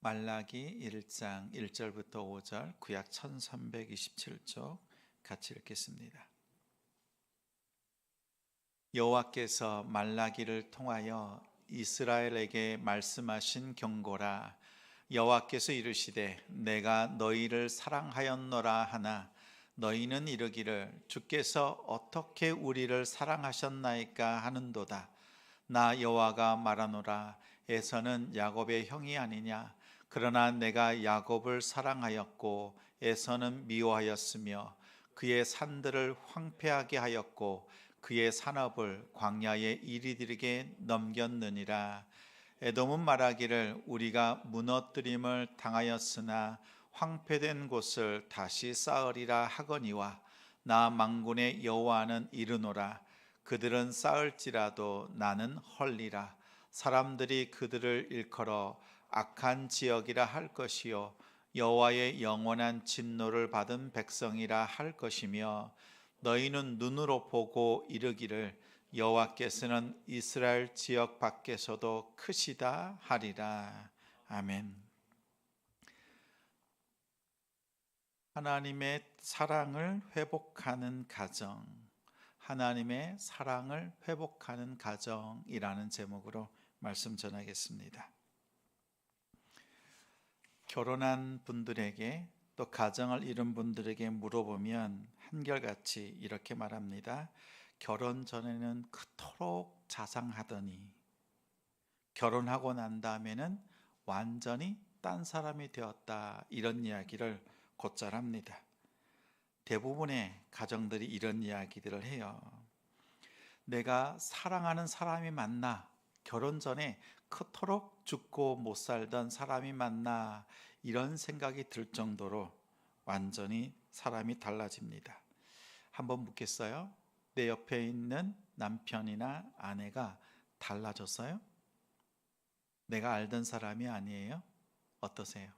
말라기 1장 1절부터 5절 구약 1327쪽 같이 읽겠습니다. 여호와께서 말라기를 통하여 이스라엘에게 말씀하신 경고라. 여호와께서 이르시되 내가 너희를 사랑하였노라 하나 너희는 이르기를 주께서 어떻게 우리를 사랑하셨나이까 하는도다. 나 여호와가 말하노라. 에서는 야곱의 형이 아니냐. 그러나 내가 야곱을 사랑하였고 에서는 미워하였으며 그의 산들을 황폐하게 하였고 그의 산업을 광야에 이리들에게 넘겼느니라. 에돔은 말하기를 우리가 무너뜨림을 당하였으나 황폐된 곳을 다시 쌓으리라 하거니와 나 만군의 여호와는 이르노라. 그들은 쌓을지라도 나는 헐리라. 사람들이 그들을 일컬어 악한 지역이라 할 것이요 여호와의 영원한 진노를 받은 백성이라 할 것이며 너희는 눈으로 보고 이르기를 여호와께서는 이스라엘 지역 밖에서도 크시다 하리라. 아멘. 하나님의 사랑을 회복하는 가정, 하나님의 사랑을 회복하는 가정이라는 제목으로 말씀 전하겠습니다. 결혼한 분들에게 또 가정을 이룬 분들에게 물어보면 한결같이 이렇게 말합니다. 결혼 전에는 그토록 자상하더니 결혼하고 난 다음에는 완전히 딴 사람이 되었다, 이런 이야기를 곧잘 합니다. 대부분의 가정들이 이런 이야기들을 해요. 내가 사랑하는 사람이 맞나? 결혼 전에 그토록 죽고 못 살던 사람이 맞나? 이런 생각이 들 정도로 완전히 사람이 달라집니다. 한번 묻겠어요? 내 옆에 있는 남편이나 아내가 달라졌어요? 내가 알던 사람이 아니에요? 어떠세요?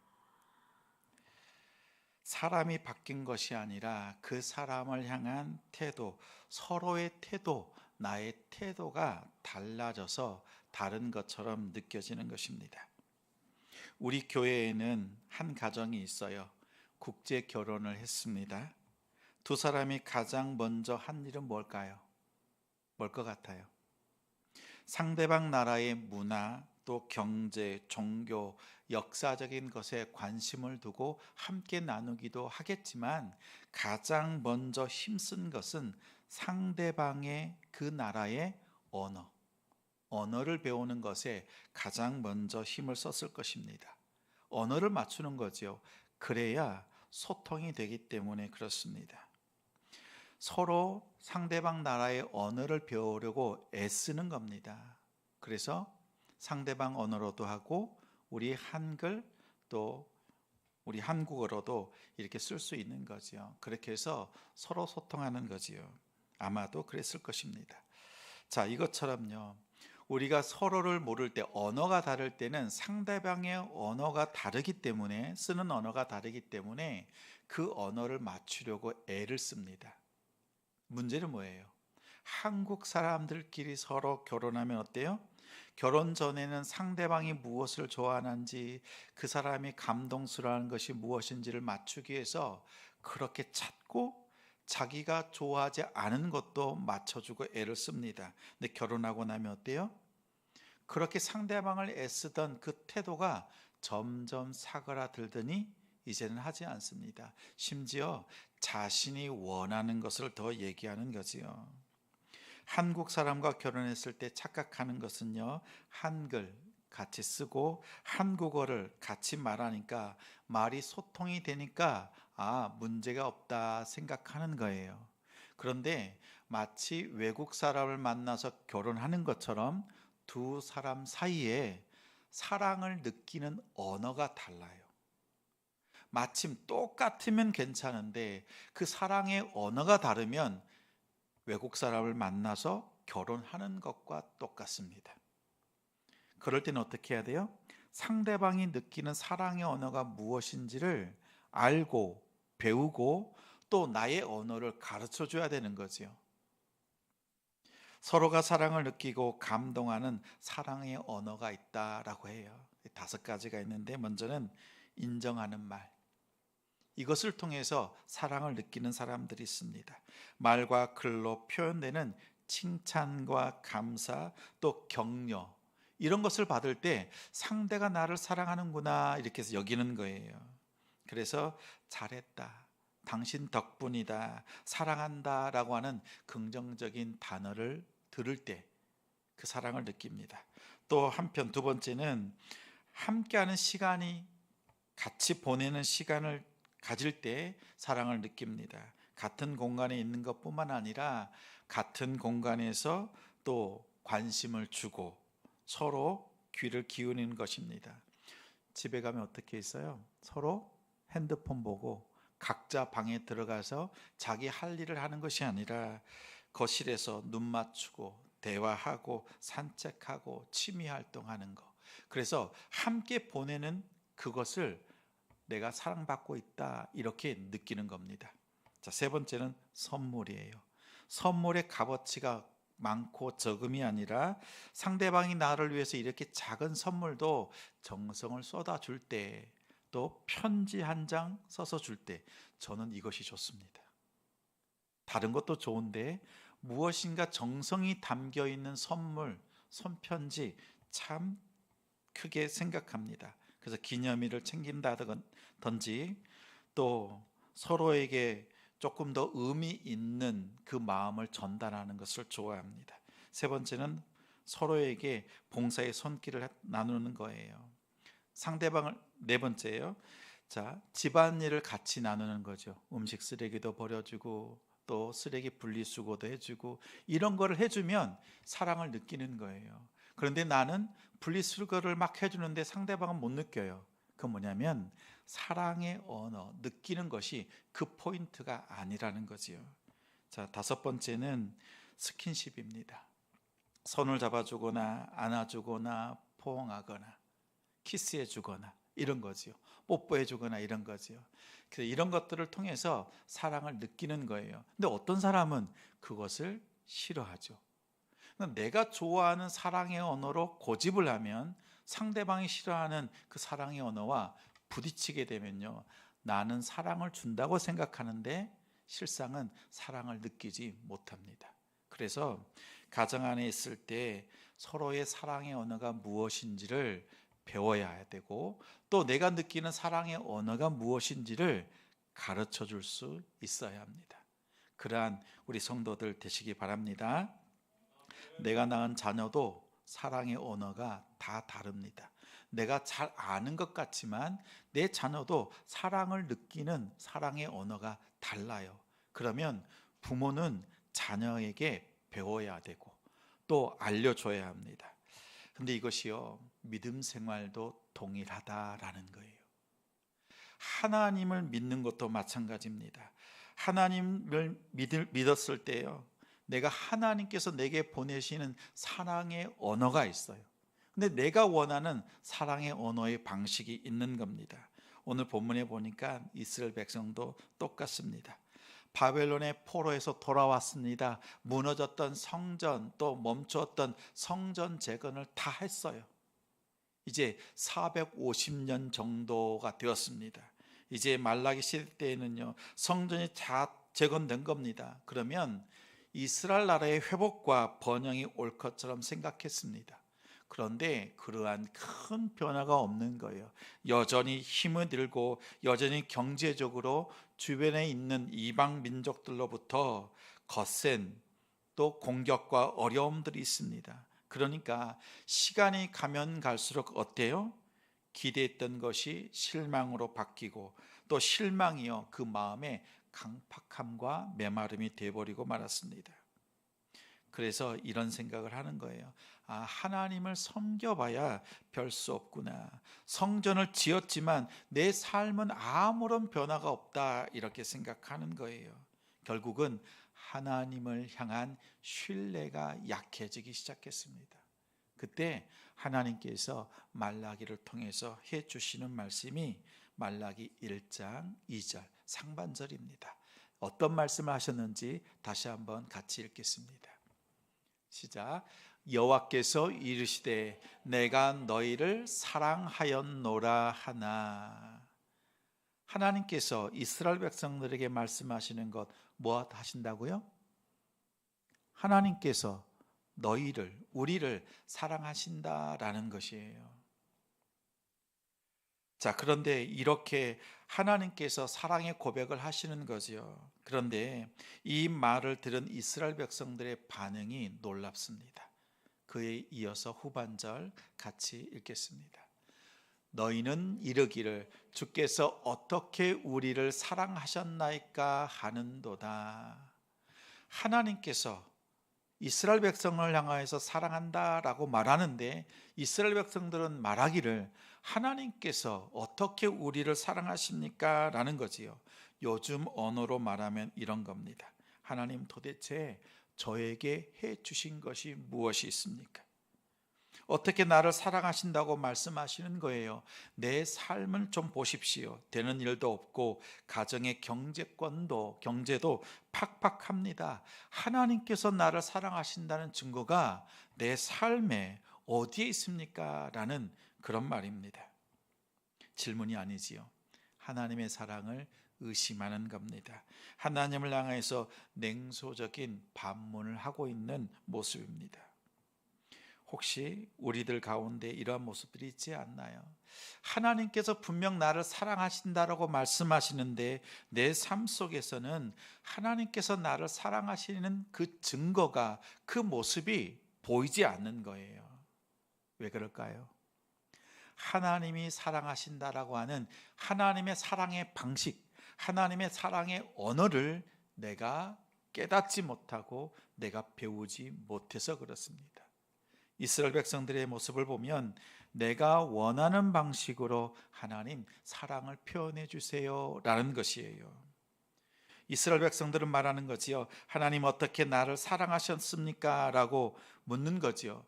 사람이 바뀐 것이 아니라 그 사람을 향한 태도, 서로의 태도, 나의 태도가 달라져서 다른 것처럼 느껴지는 것입니다. 우리 교회에는 한 가정이 있어요. 국제 결혼을 했습니다. 두 사람이 가장 먼저 한 일은 뭘까요? 뭘 것 같아요? 상대방 나라의 문화, 또 경제, 종교, 역사적인 것에 관심을 두고 함께 나누기도 하겠지만 가장 먼저 힘쓴 것은 상대방의 그 나라의 언어를 배우는 것에 가장 먼저 힘을 썼을 것입니다. 언어를 맞추는 거죠. 그래야 소통이 되기 때문에 그렇습니다. 서로 상대방 나라의 언어를 배우려고 애쓰는 겁니다. 그래서 상대방 언어로도 하고 우리 한글 또 우리 한국어로도 이렇게 쓸 수 있는 거죠. 그렇게 해서 서로 소통하는 거지요. 아마도 그랬을 것입니다. 자, 이것처럼요. 우리가 서로를 모를 때, 언어가 다를 때는 상대방의 언어가 다르기 때문에, 쓰는 언어가 다르기 때문에 그 언어를 맞추려고 애를 씁니다. 문제는 뭐예요? 한국 사람들끼리 서로 결혼하면 어때요? 결혼 전에는 상대방이 무엇을 좋아하는지, 그 사람이 감동스러워하는 것이 무엇인지를 맞추기 위해서 그렇게 찾고 자기가 좋아하지 않은 것도 맞춰주고 애를 씁니다. 근데 결혼하고 나면 어때요? 그렇게 상대방을 애쓰던 그 태도가 점점 사그라들더니 이제는 하지 않습니다. 심지어 자신이 원하는 것을 더 얘기하는 거지요. 한국 사람과 결혼했을 때 착각하는 것은요, 한글 같이 쓰고 한국어를 같이 말하니까 말이 소통이 되니까 문제가 없다 생각하는 거예요. 그런데 마치 외국 사람을 만나서 결혼하는 것처럼 두 사람 사이에 사랑을 느끼는 언어가 달라요. 마침 똑같으면 괜찮은데 그 사랑의 언어가 다르면 외국 사람을 만나서 결혼하는 것과 똑같습니다. 그럴 때는 어떻게 해야 돼요? 상대방이 느끼는 사랑의 언어가 무엇인지를 알고 배우고 또 나의 언어를 가르쳐 줘야 되는 거죠. 서로가 사랑을 느끼고 감동하는 사랑의 언어가 있다라고 해요. 5가지가 있는데, 먼저는 인정하는 말. 이것을 통해서 사랑을 느끼는 사람들이 있습니다. 말과 글로 표현되는 칭찬과 감사, 또 격려, 이런 것을 받을 때 상대가 나를 사랑하는구나 이렇게 해서 여기는 거예요. 그래서 잘했다, 당신 덕분이다, 사랑한다 라고 하는 긍정적인 단어를 들을 때 그 사랑을 느낍니다. 또 한편 두 번째는 함께하는 시간이, 같이 보내는 시간을 가질 때 사랑을 느낍니다. 같은 공간에 있는 것뿐만 아니라 같은 공간에서 또 관심을 주고 서로 귀를 기울이는 것입니다. 집에 가면 어떻게 있어요? 서로 핸드폰 보고 각자 방에 들어가서 자기 할 일을 하는 것이 아니라 거실에서 눈 맞추고 대화하고 산책하고 취미 활동하는 거. 그래서 함께 보내는 그것을 내가 사랑받고 있다 이렇게 느끼는 겁니다. 자, 세 번째는 선물이에요. 선물의 값어치가 많고 적음이 아니라 상대방이 나를 위해서 이렇게 작은 선물도 정성을 쏟아줄 때, 또 편지 한 장 써서 줄 때 저는 이것이 좋습니다. 다른 것도 좋은데 무엇인가 정성이 담겨 있는 선물, 손편지 참 크게 생각합니다. 그래서 기념일을 챙긴다든지 또 서로에게 조금 더 의미 있는 그 마음을 전달하는 것을 좋아합니다. 세 번째는 서로에게 봉사의 손길을 나누는 거예요. 상대방을, 네 번째예요. 자, 집안일을 같이 나누는 거죠. 음식 쓰레기도 버려주고 또 쓰레기 분리수거도 해주고, 이런 거를 해주면 사랑을 느끼는 거예요. 그런데 나는 분리수거를 막 해주는데 상대방은 못 느껴요. 그건 뭐냐면 사랑의 언어, 느끼는 것이 그 포인트가 아니라는 거지요. 자, 다섯 번째는 스킨십입니다. 손을 잡아주거나 안아주거나 포옹하거나 키스해주거나 이런 거지요. 뽀뽀해주거나 이런 거지요. 그래서 이런 것들을 통해서 사랑을 느끼는 거예요. 근데 어떤 사람은 그것을 싫어하죠. 내가 좋아하는 사랑의 언어로 고집을 하면 상대방이 싫어하는 그 사랑의 언어와 부딪히게 되면요, 나는 사랑을 준다고 생각하는데 실상은 사랑을 느끼지 못합니다. 그래서 가정 안에 있을 때 서로의 사랑의 언어가 무엇인지를 배워야 되고, 또 내가 느끼는 사랑의 언어가 무엇인지를 가르쳐 줄 수 있어야 합니다. 그러한 우리 성도들 되시기 바랍니다. 내가 낳은 자녀도 사랑의 언어가 다 다릅니다. 내가 잘 아는 것 같지만 내 자녀도 사랑을 느끼는 사랑의 언어가 달라요. 그러면 부모는 자녀에게 배워야 되고 또 알려줘야 합니다. 근데 이것이요, 믿음 생활도 동일하다라는 거예요. 하나님을 믿는 것도 마찬가지입니다. 하나님을 믿었을 때요, 내가 하나님께서 내게 보내시는 사랑의 언어가 있어요. 근데 내가 원하는 사랑의 언어의 방식이 있는 겁니다. 오늘 본문에 보니까 이스라엘 백성도 똑같습니다. 바벨론의 포로에서 돌아왔습니다. 무너졌던 성전, 또 멈추었던 성전 재건을 다 했어요. 이제 450년 정도가 되었습니다. 이제 말라기 시대 때에는요, 성전이 다 재건된 겁니다. 그러면 이스라엘 나라의 회복과 번영이 올 것처럼 생각했습니다. 그런데 그러한 큰 변화가 없는 거예요. 여전히 힘을 들고 여전히 경제적으로 주변에 있는 이방 민족들로부터 거센 또 공격과 어려움들이 있습니다. 그러니까 시간이 가면 갈수록 어때요? 기대했던 것이 실망으로 바뀌고 또 실망이요, 그 마음에 강팍함과 메마름이 되어버리고 말았습니다. 그래서 이런 생각을 하는 거예요. 아, 하나님을 섬겨봐야 별 수 없구나. 성전을 지었지만 내 삶은 아무런 변화가 없다, 이렇게 생각하는 거예요. 결국은 하나님을 향한 신뢰가 약해지기 시작했습니다. 그때 하나님께서 말라기를 통해서 해주시는 말씀이 말라기 1장 2절 상반절입니다. 어떤 말씀을 하셨는지 다시 한번 같이 읽겠습니다. 시작. 여호와께서 이르시되 내가 너희를 사랑하였노라 하나. 하나님께서 이스라엘 백성들에게 말씀하시는 것 무엇 하신다고요? 하나님께서 너희를, 우리를 사랑하신다라는 것이에요. 자, 그런데 이렇게 하나님께서 사랑의 고백을 하시는 거지요. 그런데 이 말을 들은 이스라엘 백성들의 반응이 놀랍습니다. 그에 이어서 후반절 같이 읽겠습니다. 너희는 이르기를 주께서 어떻게 우리를 사랑하셨나이까 하는도다. 하나님께서 이스라엘 백성을 향하여서 사랑한다라고 말하는데 이스라엘 백성들은 말하기를 하나님께서 어떻게 우리를 사랑하십니까? 라는 거지요. 요즘 언어로 말하면 이런 겁니다. 하나님 도대체 저에게 해 주신 것이 무엇이 있습니까? 어떻게 나를 사랑하신다고 말씀하시는 거예요. 내 삶을 좀 보십시오. 되는 일도 없고 가정의 경제도 팍팍합니다. 하나님께서 나를 사랑하신다는 증거가 내 삶에 어디에 있습니까? 라는 그런 말입니다. 질문이 아니지요. 하나님의 사랑을 의심하는 겁니다. 하나님을 향해서 냉소적인 반문을 하고 있는 모습입니다. 혹시 우리들 가운데 이러한 모습들이 있지 않나요? 하나님께서 분명 나를 사랑하신다라고 말씀하시는데 내 삶 속에서는 하나님께서 나를 사랑하시는 그 증거가, 그 모습이 보이지 않는 거예요. 왜 그럴까요? 하나님이 사랑하신다라고 하는 하나님의 사랑의 방식, 하나님의 사랑의 언어를 내가 깨닫지 못하고 내가 배우지 못해서 그렇습니다. 이스라엘 백성들의 모습을 보면 내가 원하는 방식으로 하나님 사랑을 표현해 주세요 라는 것이에요. 이스라엘 백성들은 말하는 거지요. 하나님 어떻게 나를 사랑하셨습니까? 라고 묻는 거지요.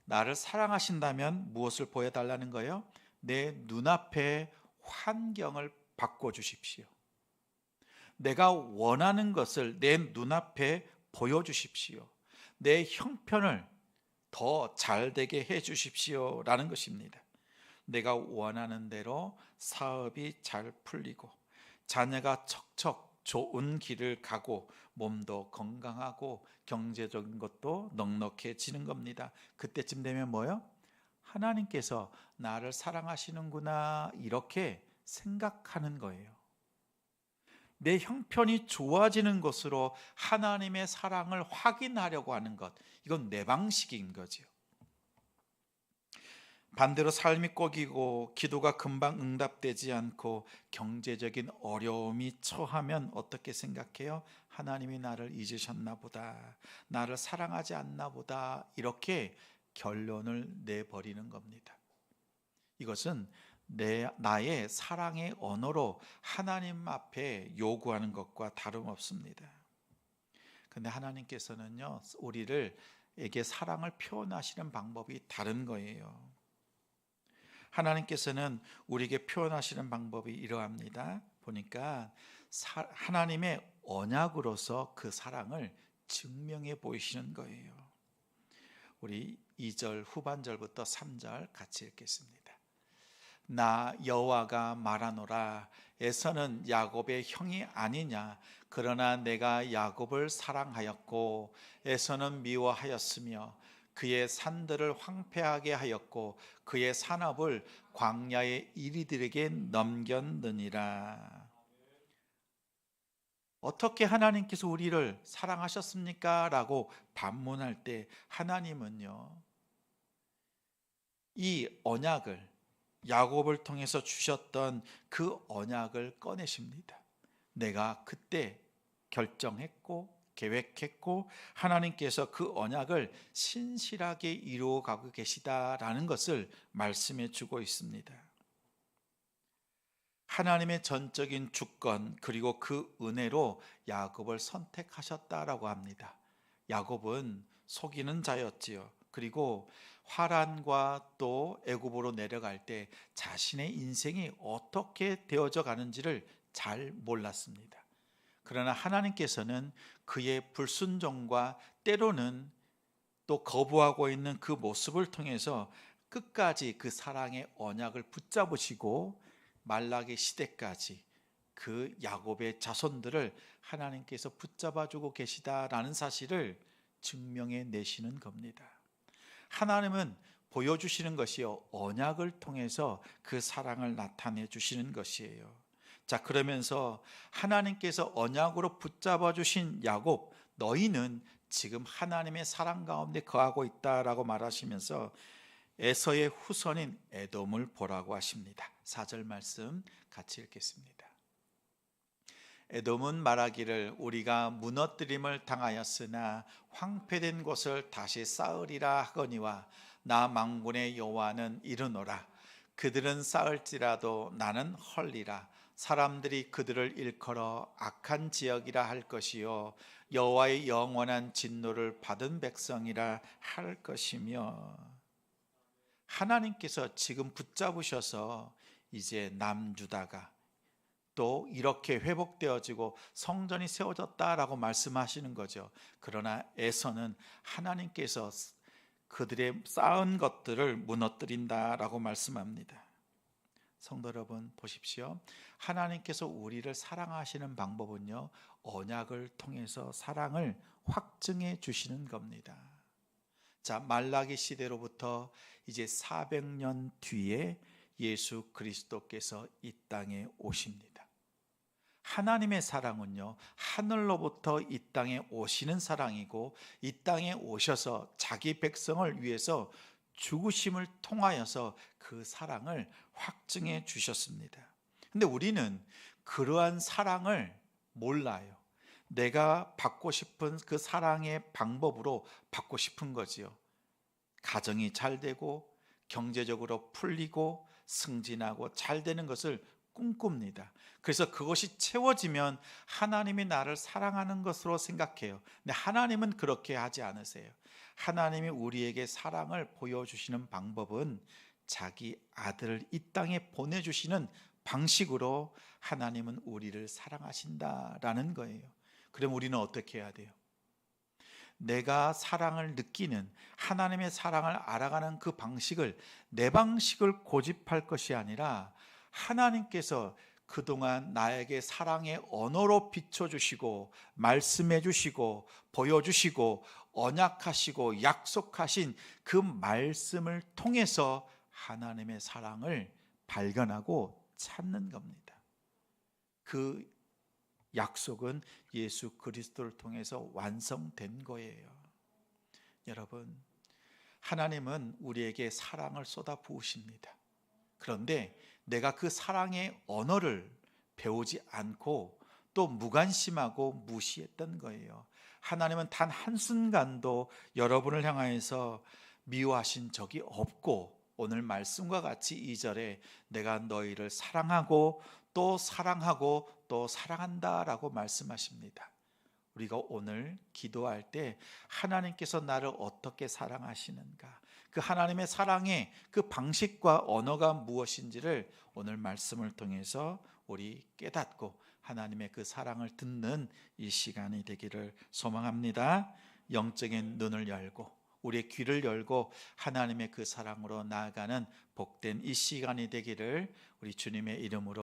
나를 사랑하신다면 무엇을 보여달라는 거예요? 내 눈앞에 환경을 바꿔주십시오. 내가 원하는 것을 내 눈앞에 보여주십시오. 내 형편을 더 잘되게 해 주십시오 라는 것입니다. 내가 원하는 대로 사업이 잘 풀리고 자녀가 척척 좋은 길을 가고 몸도 건강하고 경제적인 것도 넉넉해지는 겁니다. 그때쯤 되면 뭐요? 하나님께서 나를 사랑하시는구나 이렇게 생각하는 거예요. 내 형편이 좋아지는 것으로 하나님의 사랑을 확인하려고 하는 것, 이건 내 방식인 거죠. 반대로 삶이 꼬이고 기도가 금방 응답되지 않고 경제적인 어려움이 처하면 어떻게 생각해요? 하나님이 나를 잊으셨나 보다, 나를 사랑하지 않나 보다, 이렇게 결론을 내버리는 겁니다. 이것은 나의 사랑의 언어로 하나님 앞에 요구하는 것과 다름없습니다. 근데 하나님께서는요, 우리에게 사랑을 표현하시는 방법이 다른 거예요. 하나님께서는 우리에게 표현하시는 방법이 이러합니다. 보니까 하나님의 언약으로서 그 사랑을 증명해 보이시는 거예요. 우리 2절 후반절부터 3절 같이 읽겠습니다. 나 여호와가 말하노라. 에서는 야곱의 형이 아니냐. 그러나 내가 야곱을 사랑하였고 에서는 미워하였으며 그의 산들을 황폐하게 하였고 그의 산업을 광야의 이리들에게 넘겼느니라. 어떻게 하나님께서 우리를 사랑하셨습니까? 라고 반문할 때 하나님은요, 이 언약을, 야곱을 통해서 주셨던 그 언약을 꺼내십니다. 내가 그때 결정했고 계획했고 하나님께서 그 언약을 신실하게 이루어가고 계시다라는 것을 말씀해 주고 있습니다. 하나님의 전적인 주권 그리고 그 은혜로 야곱을 선택하셨다라고 합니다. 야곱은 속이는 자였지요. 그리고 화란과 또 애굽으로 내려갈 때 자신의 인생이 어떻게 되어져 가는지를 잘 몰랐습니다. 그러나 하나님께서는 그의 불순종과 때로는 또 거부하고 있는 그 모습을 통해서 끝까지 그 사랑의 언약을 붙잡으시고 말라기 시대까지 그 야곱의 자손들을 하나님께서 붙잡아 주고 계시다라는 사실을 증명해 내시는 겁니다. 하나님은 보여주시는 것이요, 언약을 통해서 그 사랑을 나타내 주시는 것이에요. 자, 그러면서 하나님께서 언약으로 붙잡아 주신 야곱, 너희는 지금 하나님의 사랑 가운데 거하고 있다라고 말하시면서 에서의 후손인 에돔을 보라고 하십니다. 4절 말씀 같이 읽겠습니다. 에돔은 말하기를 우리가 무너뜨림을 당하였으나 황폐된 곳을 다시 쌓으리라 하거니와 나 만군의 여호와는 이르노라. 그들은 쌓을지라도 나는 헐리라. 사람들이 그들을 일컬어 악한 지역이라 할 것이요 여호와의 영원한 진노를 받은 백성이라 할 것이며, 하나님께서 지금 붙잡으셔서 이제 남유다가 또 이렇게 회복되어지고 성전이 세워졌다라고 말씀하시는 거죠. 그러나 에서는 하나님께서 그들의 쌓은 것들을 무너뜨린다라고 말씀합니다. 성도 여러분, 보십시오. 하나님께서 우리를 사랑하시는 방법은요, 언약을 통해서 사랑을 확증해 주시는 겁니다. 자, 말라기 시대로부터 이제 400년 뒤에 예수 그리스도께서 이 땅에 오십니다. 하나님의 사랑은요, 하늘로부터 이 땅에 오시는 사랑이고, 이 땅에 오셔서 자기 백성을 위해서 죽으심을 통하여서 그 사랑을 확증해 주셨습니다. 근데 우리는 그러한 사랑을 몰라요. 내가 받고 싶은 그 사랑의 방법으로 받고 싶은 거지요. 가정이 잘 되고 경제적으로 풀리고 승진하고 잘 되는 것을 꿈꿉니다. 그래서 그것이 채워지면 하나님이 나를 사랑하는 것으로 생각해요. 근데 하나님은 그렇게 하지 않으세요. 하나님이 우리에게 사랑을 보여주시는 방법은 자기 아들을 이 땅에 보내주시는 방식으로 하나님은 우리를 사랑하신다라는 거예요. 그럼 우리는 어떻게 해야 돼요? 내가 사랑을 느끼는, 하나님의 사랑을 알아가는 그 방식을, 내 방식을 고집할 것이 아니라 하나님께서 그동안 나에게 사랑의 언어로 비춰주시고 말씀해 주시고 보여주시고 언약하시고 약속하신 그 말씀을 통해서 하나님의 사랑을 발견하고 찾는 겁니다. 그 약속은 예수 그리스도를 통해서 완성된 거예요. 여러분, 하나님은 우리에게 사랑을 쏟아 부으십니다. 그런데 내가 그 사랑의 언어를 배우지 않고 또 무관심하고 무시했던 거예요. 하나님은 단 한순간도 여러분을 향하여서 미워하신 적이 없고, 오늘 말씀과 같이 2절에 내가 너희를 사랑하고 또 사랑하고 또 사랑한다라고 말씀하십니다. 우리가 오늘 기도할 때 하나님께서 나를 어떻게 사랑하시는가, 그 하나님의 사랑의 그 방식과 언어가 무엇인지를 오늘 말씀을 통해서 우리 깨닫고 하나님의 그 사랑을 듣는 이 시간이 되기를 소망합니다. 영적인 눈을 열고 우리의 귀를 열고 하나님의 그 사랑으로 나아가는 복된 이 시간이 되기를 우리 주님의 이름으로